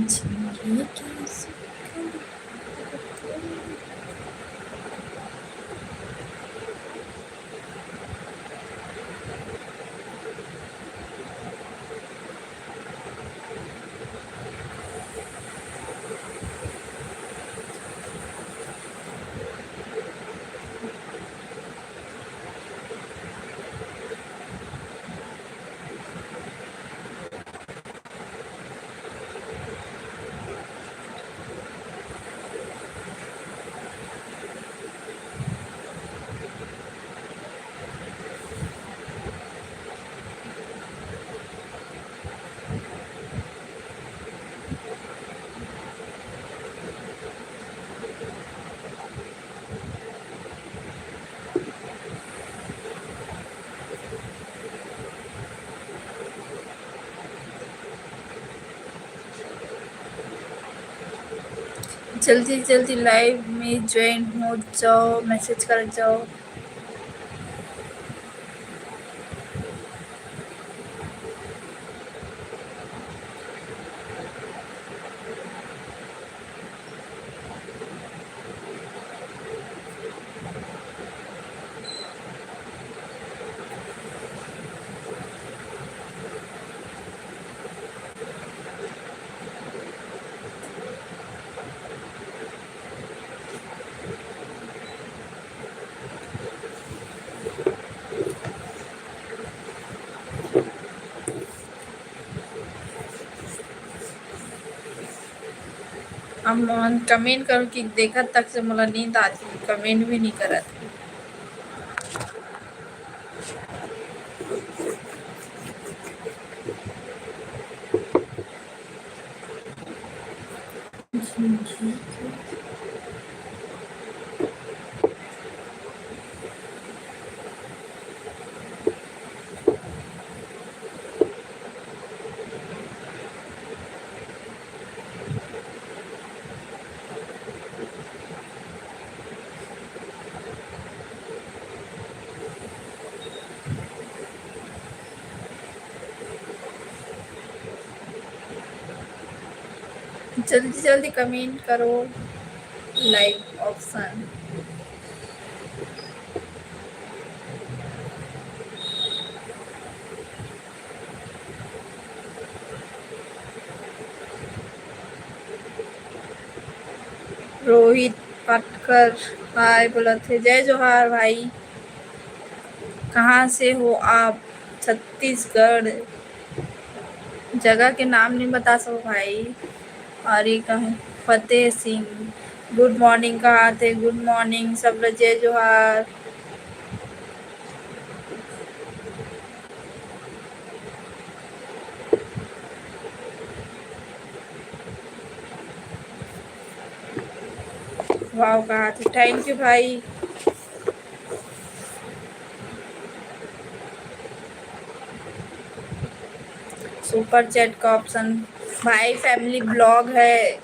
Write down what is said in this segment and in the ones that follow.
जिंदगी की सुखद जल्दी जल्दी लाइव में ज्वाइन हो जाओ, मैसेज कर जाओ। हम कमेंट करो कि देखा तक से मला नींद आती, कमेंट भी नहीं करत। जल्दी जल्दी कमेंट करो, लाइव ऑप्शन। रोहित पाटकर हाय बोला थे। जय जोहार भाई, कहाँ से हो आप? छत्तीसगढ़। जगह के नाम नहीं बता सको भाई। और ये कहें फतेह सिंह, गुड मॉर्निंग कहा थे? गुड मॉर्निंग सब लोग, जय जोहार। वाह कहा थे, थैंक यू भाई। सुपर चैट का ऑप्शन भाई, फैमिली ब्लॉग है।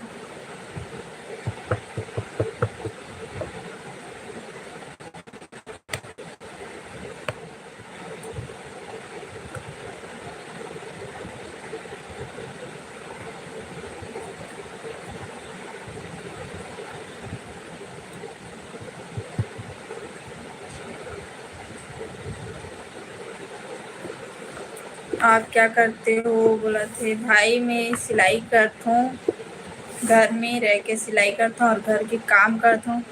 आप क्या करते हो? बोला थे भाई मैं सिलाई करता हूँ, घर में रह के सिलाई करता हूँ और घर के काम करता हूँ।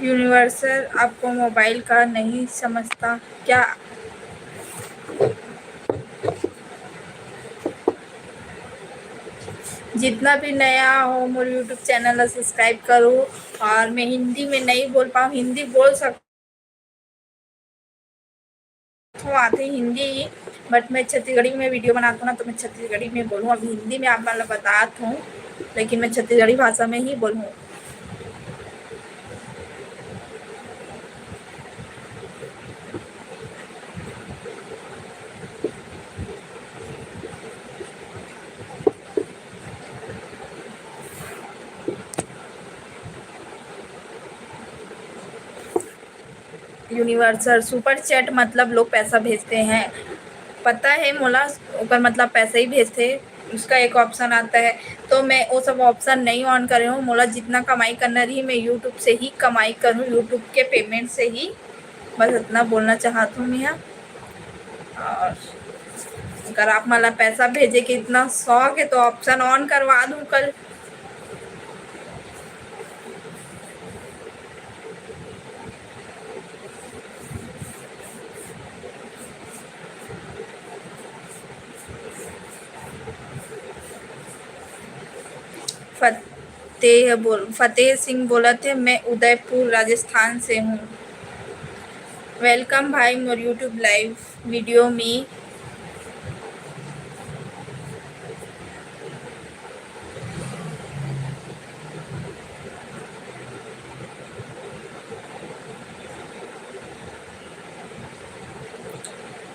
यूनिवर्सल आपको मोबाइल का नहीं समझता क्या? जितना भी नया हो मेरे यूट्यूब चैनल सब्सक्राइब करो। और मैं हिंदी में नहीं बोल पाऊँ, हिंदी बोल सकती हूँ, आती हिंदी, बट मैं छत्तीसगढ़ी में वीडियो बनाता हूँ ना, तो मैं छत्तीसगढ़ी में बोलूँ। अभी हिंदी में आप मतलब बताती हूँ, लेकिन मैं छत्तीसगढ़ी भाषा में ही बोलूँ। यूनिवर्सल सुपर चैट मतलब लोग पैसा भेजते हैं, पता है मोला ओकर मतलब पैसा ही भेजते, उसका एक ऑप्शन आता है, तो मैं वो सब ऑप्शन नहीं ऑन करे हूँ। मोला जितना कमाई करना रही मैं यूट्यूब से ही कमाई करूँ, यूट्यूब के पेमेंट से ही, बस इतना बोलना चाहती हूँ मैं यहाँ। और अगर आप मला पैसा भेजे के इतना शौक है तो ऑप्शन ऑन करवा दूँ कल। फतेह सिंह बोला थे, मैं उदयपुर राजस्थान से हूँ। वेलकम भाई मोर यूट्यूब लाइव वीडियो में।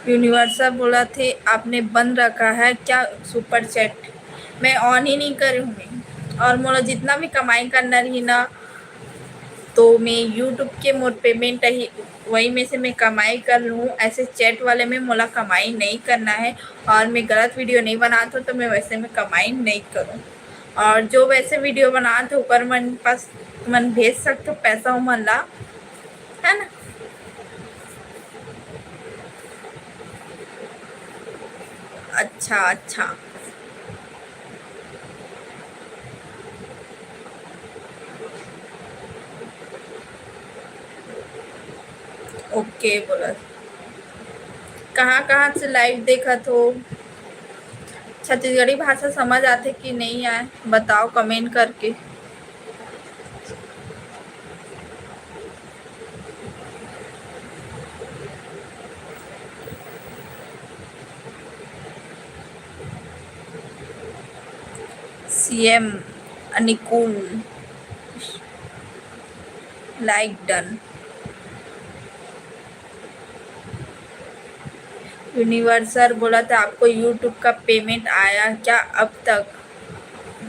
यूनिवर्सल बोला थे आपने बंद रखा है क्या सुपर चैट? मैं ऑन ही नहीं करी हूँ। और मोला जितना भी कमाई करना रही ना, तो मैं यूट्यूब के मोर पेमेंट ही वही में से मैं कमाई कर लूँ। ऐसे चैट वाले में मोला कमाई नहीं करना है, और मैं गलत वीडियो नहीं बनाता हूँ तो मैं वैसे में कमाई नहीं करूँ। और जो वैसे वीडियो बनाते ऊपर मन पास मन भेज सकते हो पैसा मन ला, है ना। अच्छा अच्छा, ओके बोला। कहाँ कहाँ से लाइव देखा तो? छत्तीसगढ़ी भाषा समझ आते कि नहीं आए बताओ कमेंट करके। सीएम अनुकूल लाइक डन। यूनिवर्सल बोला था आपको यूट्यूब का पेमेंट आया क्या अब तक?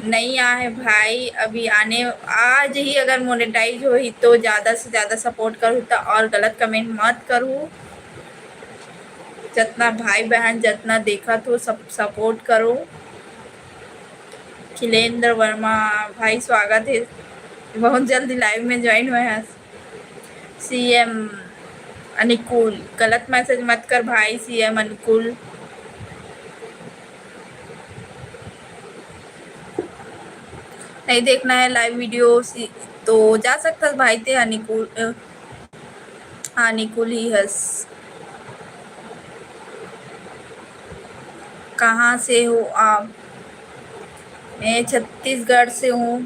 नहीं आया है भाई, अभी आने, आज ही अगर मोनेटाइज हो ही तो ज़्यादा से ज़्यादा सपोर्ट करूँ तो, और गलत कमेंट मत करूँ। जितना भाई बहन जितना देखा तो सब सपोर्ट करो। खिलेंद्र वर्मा भाई स्वागत है, बहुत जल्दी लाइव में ज्वाइन हुए हैं। सीएम अनुकूल गलत मैसेज मत कर भाई, सीएम अनुकूल। नहीं देखना है लाइव वीडियो तो जा सकता है भाई थे अनुकूल, हाँ अनुकूल ही हस। कहाँ से हो आप? मैं छत्तीसगढ़ से हूँ।